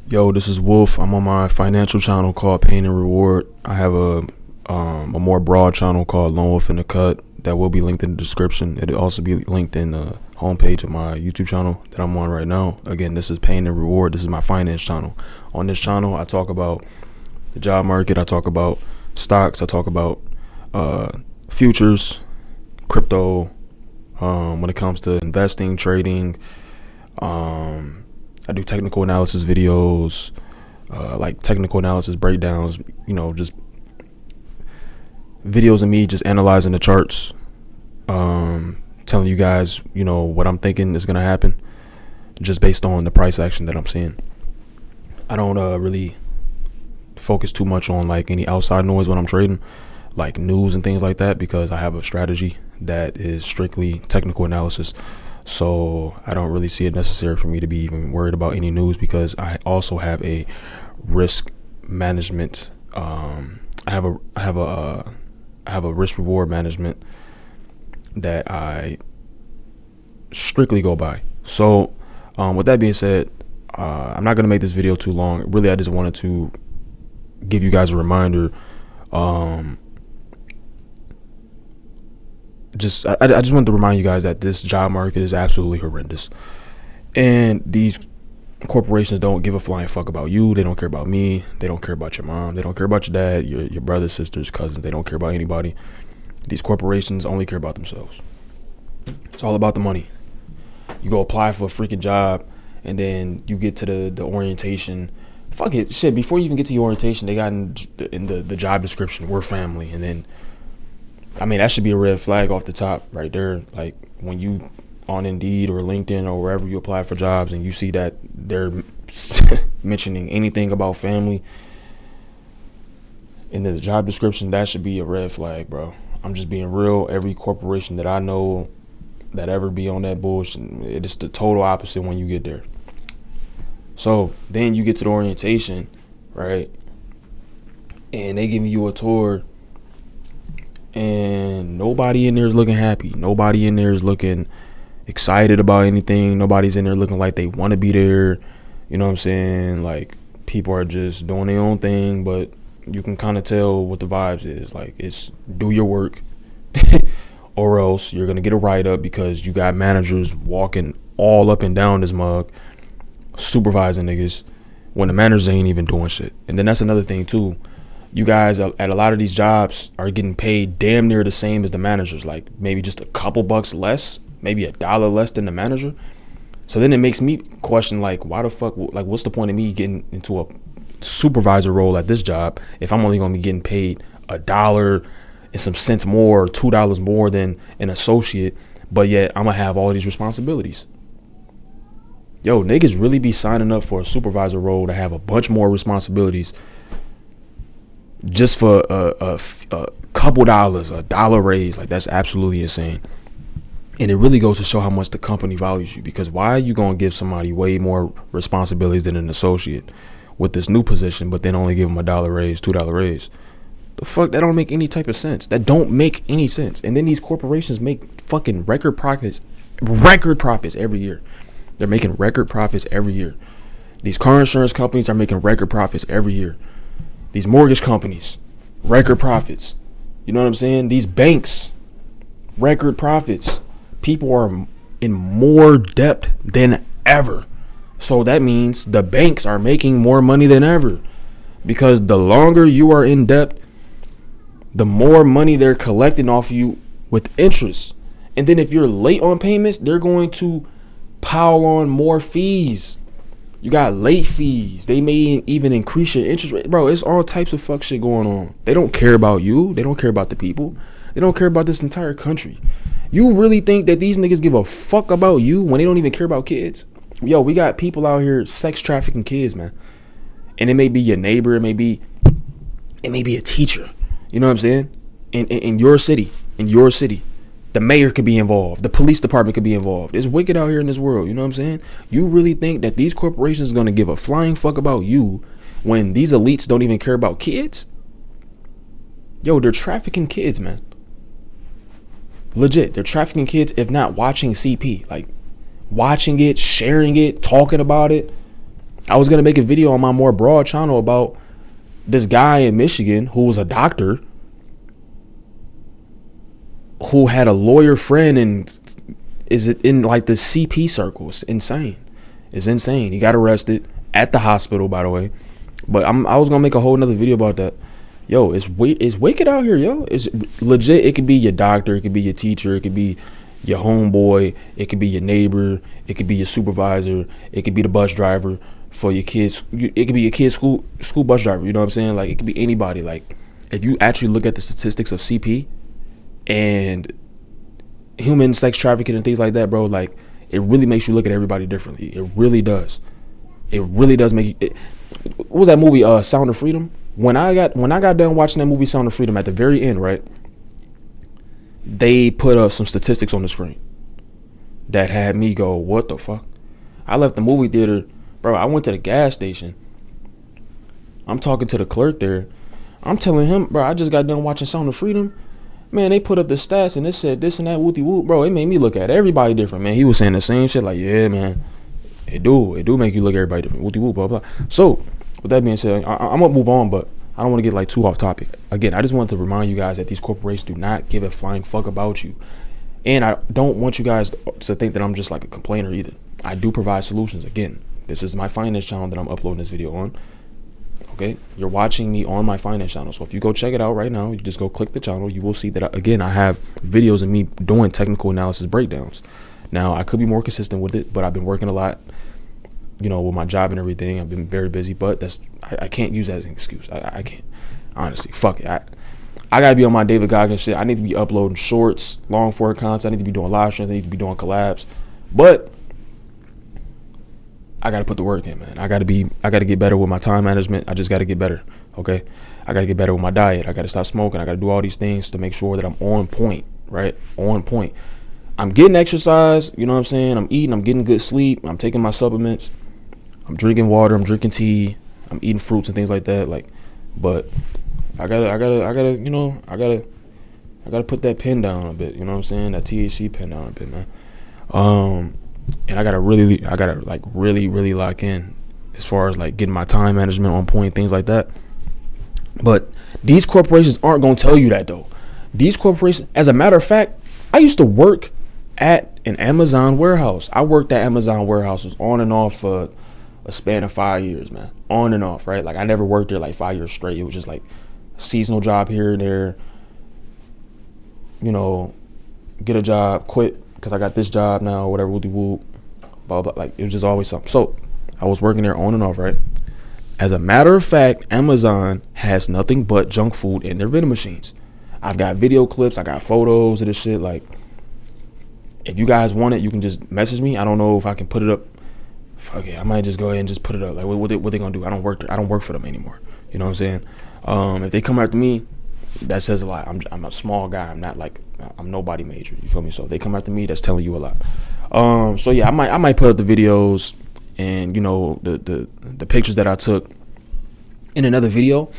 Yo, this is Wolf. I'm on my financial channel called Pain and Reward. I have a more broad channel called Lone Wolf in the Cut that will be linked in the description. It'll also be linked in the homepage of my YouTube channel that I'm on right now. Again, this is Pain and Reward. This is my finance channel. On this channel, I talk about the job market. I talk about stocks. I talk about futures, crypto. When it comes to investing, trading, I do technical analysis videos, like technical analysis breakdowns, just videos of me just analyzing the charts, telling you guys, what I'm thinking is going to happen just based on the price action that I'm seeing. I don't really focus too much on like any outside noise when I'm trading, like news and things like that, because I have a strategy that is strictly technical analysis. So I don't really see it necessary for me to be even worried about any news, because I also have a risk management. I have a risk reward management that I strictly go by. So with that being said, I'm not gonna make this video too long. Really, I just wanted to give you guys a reminder. I just wanted to remind you guys that this job market is absolutely horrendous, and these corporations don't give a flying fuck about you. They don't care about me. They don't care about your mom. They don't care about your dad, your brothers, sisters, cousins. They don't care about anybody. These corporations only care about themselves. It's all about the money. You go apply for a freaking job, and then you get to the orientation. Fuck it, shit. Before you even get to your orientation, they got in the job description, we're family, and then, I mean, that should be a red flag off the top right there. Like when you on Indeed or LinkedIn or wherever you apply for jobs and you see that they're mentioning anything about family in the job description, that should be a red flag, bro. I'm just being real. Every corporation that I know that ever be on that bullshit, it's the total opposite when you get there. So then you get to the orientation, right? And they giving you a tour, and nobody in there is looking happy. Nobody in there is looking excited about anything. Nobody's in there looking like they want to be there. You know what I'm saying? Like, people are just doing their own thing, but you can kind of tell what the vibes is. Like, it's do your work or else you're going to get a write-up, because you got managers walking all up and down this mug supervising niggas when the managers ain't even doing shit. And then that's another thing too. You guys at a lot of these jobs are getting paid damn near the same as the managers, like maybe just a couple bucks less, maybe $1 less than the manager. So then it makes me question, like, why the fuck, like, what's the point of me getting into a supervisor role at this job if I'm only gonna be getting paid $1 and some cents more, or $2 more than an associate, but yet I'm gonna have all these responsibilities? Yo, niggas really be signing up for a supervisor role to have a bunch more responsibilities just for a couple dollars, $1 raise. Like, that's absolutely insane. And it really goes to show how much the company values you, because why are you going to give somebody way more responsibilities than an associate with this new position, but then only give them $1 raise, $2 raise? The fuck? That don't make any type of sense. That don't make any sense. And then these corporations make fucking record profits every year. They're making record profits every year. These car insurance companies are making record profits every year. These mortgage companies, record profits. You know what I'm saying? These banks, record profits. People are in more debt than ever. So that means the banks are making more money than ever, because the longer you are in debt, the more money they're collecting off you with interest. And then if you're late on payments, they're going to pile on more fees. You got late fees. They may even increase your interest rate. Bro, it's all types of fuck shit going on. They don't care about you. They don't care about the people. They don't care about this entire country. You really think that these niggas give a fuck about you when they don't even care about kids? Yo, we got people out here sex trafficking kids, man. And it may be your neighbor. It may be a teacher. You know what I'm saying? In your city. The mayor could be involved. The police department could be involved. It's wicked out here in this world. You know what I'm saying? You really think that these corporations are going to give a flying fuck about you when these elites don't even care about kids? Yo, they're trafficking kids, man. Legit. They're trafficking kids, if not watching CP. Like, watching it, sharing it, talking about it. I was gonna make a video on my more broad channel about this guy in Michigan who was a doctor who had a lawyer friend and is it in like the CP circle. It's insane. It's insane. He got arrested at the hospital, by the way. But I was gonna make a whole nother video about that. Yo, it's wicked out here, yo. It's legit. It could be your doctor, it could be your teacher, it could be your homeboy, it could be your neighbor, it could be your supervisor, it could be the bus driver for your kids. It could be your kid's school bus driver. You know what I'm saying? Like, it could be anybody. Like, if you actually look at the statistics of CP and human sex trafficking and things like that, bro, like, it really makes you look at everybody differently. It really does. It really does make you. What was that movie? Sound of Freedom. When I got done watching that movie, Sound of Freedom, at the very end, right, they put up some statistics on the screen that had me go, what the fuck? I left the movie theater, bro. I went to the gas station. I'm talking to the clerk there. I'm telling him, bro, I just got done watching Sound of Freedom. Man, they put up the stats and it said this and that, whoopty whoop, bro. It made me look at everybody different, man. He was saying the same shit, like, yeah, man, it do make you look at everybody different, whoopty whoop, blah blah. So, with that being said, I'm gonna move on, but I don't want to get like too off topic. Again, I just want to remind you guys that these corporations do not give a flying fuck about you, and I don't want you guys to think that I'm just like a complainer either. I do provide solutions. Again, this is my finance channel that I'm uploading this video on. Okay, you're watching me on my finance channel, so if you go check it out right now, you just go click the channel, you will see that again I have videos of me doing technical analysis breakdowns. Now, I could be more consistent with it, but I've been working a lot, you know, with my job and everything. I've been very busy, but I can't use that as an excuse. I can't, honestly. Fuck it. I gotta be on my David Goggins shit. I need to be uploading shorts, long form content. I need to be doing live streams. I need to be doing collabs. But I gotta put the work in, man. I gotta get better with my time management. I just gotta get better. Okay, I gotta get better with my diet. I gotta stop smoking. I gotta do all these things to make sure that I'm on point. Right, on point. I'm getting exercise, you know what I'm saying? I'm eating, I'm getting good sleep, I'm taking my supplements, I'm drinking water, I'm drinking tea, I'm eating fruits and things like that. Like, but I gotta, you know, I gotta put that pen down a bit, you know what I'm saying? That THC pen down a bit, man. And I gotta really lock in as far as like getting my time management on point, things like that. But these corporations aren't gonna tell you that though. These corporations, as a matter of fact, I used to work at an Amazon warehouse. I worked at Amazon warehouses on and off for a span of 5 years, man. On and off, right? Like, I never worked there like 5 years straight. It was just like a seasonal job here and there. You know, get a job, quit because I got this job now, whatever, whoopty whoop, blah, blah. Like, it was just always something. So I was working there on and off, right? As a matter of fact, Amazon has nothing but junk food in their vending machines. I've got video clips, I got photos of this shit. Like, if you guys want it, you can just message me. I don't know if I can put it up. Fuck it, I might just go ahead and just put it up. Like, what they gonna do? I don't work for them anymore. You know what I'm saying? If they come after me, that says a lot. I'm a small guy. I'm not like, I'm nobody major. You feel me? So if they come after me, that's telling you a lot. So yeah, I might put up the videos and, you know, the pictures that I took in another video,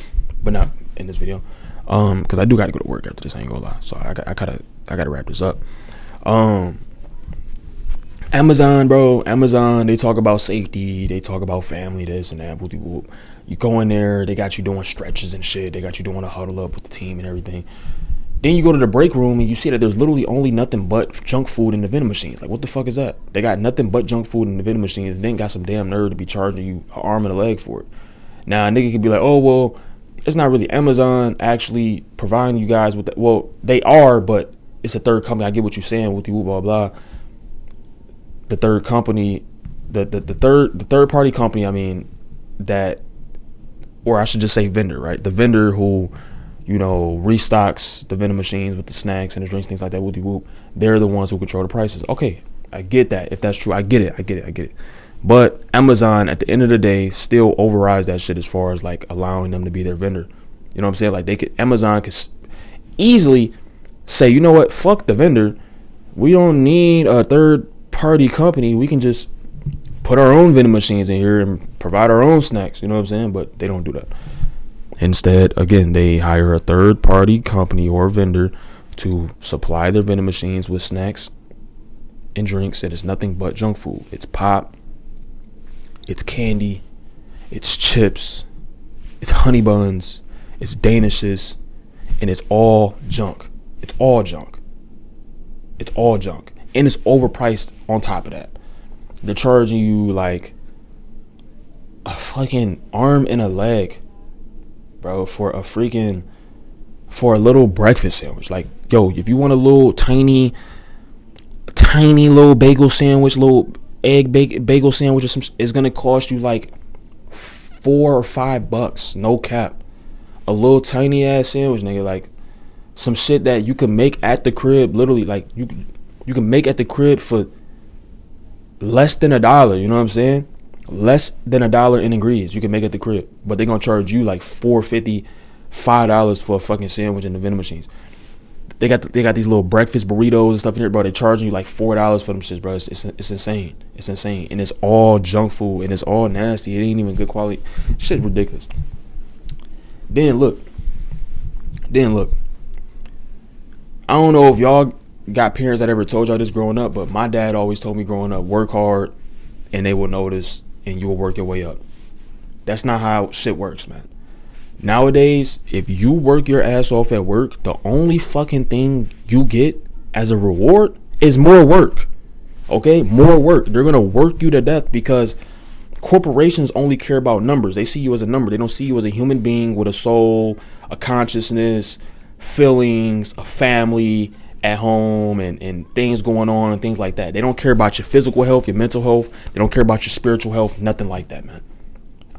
but not in this video. Because I do got to go to work after this. I ain't gonna lie. So I gotta wrap this up. Amazon, bro. Amazon, they talk about safety. They talk about family, this and that. Whoop, whoop. You go in there, they got you doing stretches and shit. They got you doing a huddle up with the team and everything. Then you go to the break room and you see that there's literally only nothing but junk food in the vending machines. Like, what the fuck is that? They got nothing but junk food in the vending machines and then got some damn nerve to be charging you an arm and a leg for it. Now, a nigga could be like, oh, well, it's not really Amazon actually providing you guys with that. Well, they are, but it's a third company. I get what you're saying, with you, blah, blah. The third company, the third party company, I mean, that, or I should just say vendor, right? The vendor who, you know, restocks the vending machines with the snacks and the drinks, things like that, whoopty whoop. They're the ones who control the prices. Okay, I get that. If that's true, I get it. But Amazon, at the end of the day, still overrides that shit as far as like allowing them to be their vendor. You know what I'm saying? Like, Amazon could easily say, you know what, fuck the vendor. We don't need a third party company. We can just put our own vending machines in here and provide our own snacks. You know what I'm saying? But they don't do that. Instead, again, they hire a third party company or vendor to supply their vending machines with snacks and drinks. And it's nothing but junk food. It's pop, it's candy, chips, it's honey buns, it's danishes, and it's all junk. It's all junk. It's all junk. And it's overpriced on top of that. They're charging you like a fucking arm and a leg, bro, for a little breakfast sandwich. Like, yo, if you want a little tiny little bagel sandwich, little egg bagel sandwich or some, it's gonna cost you like $4 or $5, no cap. A little tiny ass sandwich, nigga, like some shit that you can make at the crib, literally, like you can make at the crib for less than $1. You know what I'm saying? Less than $1 in ingredients you can make at the crib, but they're gonna charge you like $4.50, $5 for a fucking sandwich in the vending machines. They got these little breakfast burritos and stuff in here, bro. They're charging you like $4 for them shits, bro. It's insane. It's insane, and it's all junk food, and it's all nasty. It ain't even good quality. Shit, ridiculous. Then look. I don't know if y'all got parents that ever told y'all this growing up, but my dad always told me growing up, work hard, and they will notice, and you will work your way up. That's not how shit works, man. Nowadays, if you work your ass off at work, the only fucking thing you get as a reward is more work. Okay? More work. They're going to work you to death because corporations only care about numbers. They see you as a number. They don't see you as a human being with a soul, a consciousness, feelings, a family at home, and things going on and things like that. They don't care about your physical health, your mental health. They don't care about your spiritual health. Nothing like that, man.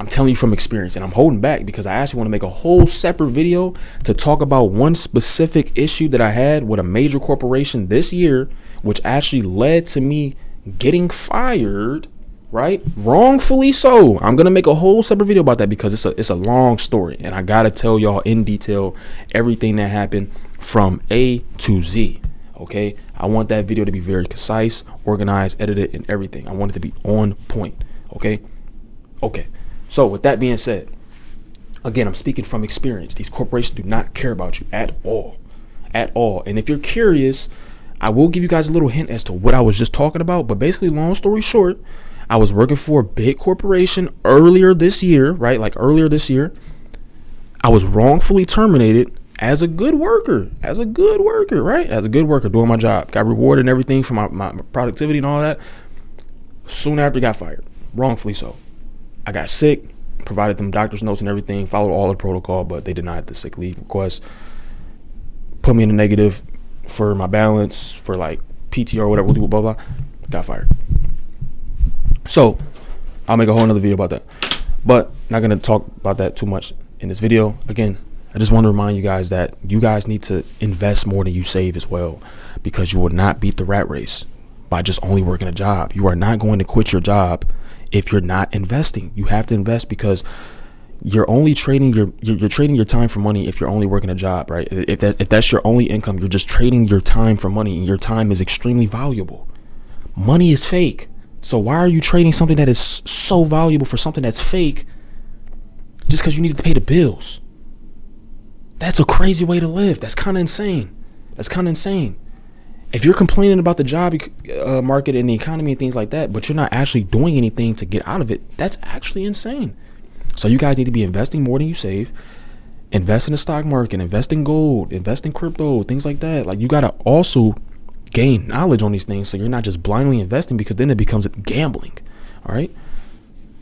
I'm telling you from experience, and I'm holding back because I actually want to make a whole separate video to talk about one specific issue that I had with a major corporation this year, which actually led to me getting fired, right? Wrongfully so. I'm going to make a whole separate video about that because it's a long story, and I got to tell y'all in detail everything that happened from A to Z, okay? I want that video to be very concise, organized, edited, and everything. I want it to be on point, okay? Okay. So with that being said, again, I'm speaking from experience. These corporations do not care about you at all. At all. And if you're curious, I will give you guys a little hint as to what I was just talking about. But basically, long story short, I was working for a big corporation earlier this year, right? Like earlier this year. I was wrongfully terminated as a good worker, right? As a good worker doing my job. Got rewarded and everything for my productivity and all that. Soon after, got fired. Wrongfully so. I got sick, provided them doctor's notes and everything, followed all the protocol, but they denied the sick leave request, put me in the negative for my balance, for like PTO or whatever, blah, blah, blah, got fired. So I'll make a whole nother video about that, but not going to talk about that too much in this video. Again, I just want to remind you guys that you guys need to invest more than you save as well, because you will not beat the rat race by just only working a job. You are not going to quit your job if you're not investing. You have to invest because you're only trading you're trading your time for money if you're only working a job, right? If that's your only income, you're just trading your time for money, and your time is extremely valuable. Money is fake. So why are you trading something that is so valuable for something that's fake just because you need to pay the bills? That's a crazy way to live. That's kind of insane. If you're complaining about the job market and the economy and things like that, but you're not actually doing anything to get out of it, that's actually insane. So you guys need to be investing more than you save. Invest in the stock market, invest in gold, invest in crypto, things like that. Like, you got to also gain knowledge on these things so you're not just blindly investing, because then it becomes gambling. All right?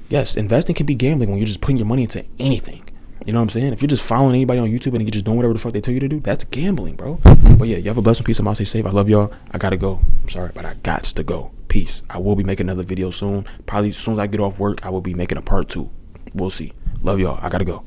Yes, investing can be gambling when you're just putting your money into anything. You know what I'm saying? If you're just following anybody on YouTube and you're just doing whatever the fuck they tell you to do, that's gambling, bro. But yeah, you have a blessed peace of mind. Stay safe. I love y'all. I gotta go. I'm sorry, but I gots to go. Peace. I will be making another video soon. Probably as soon as I get off work, I will be making a part 2. We'll see. Love y'all. I gotta go.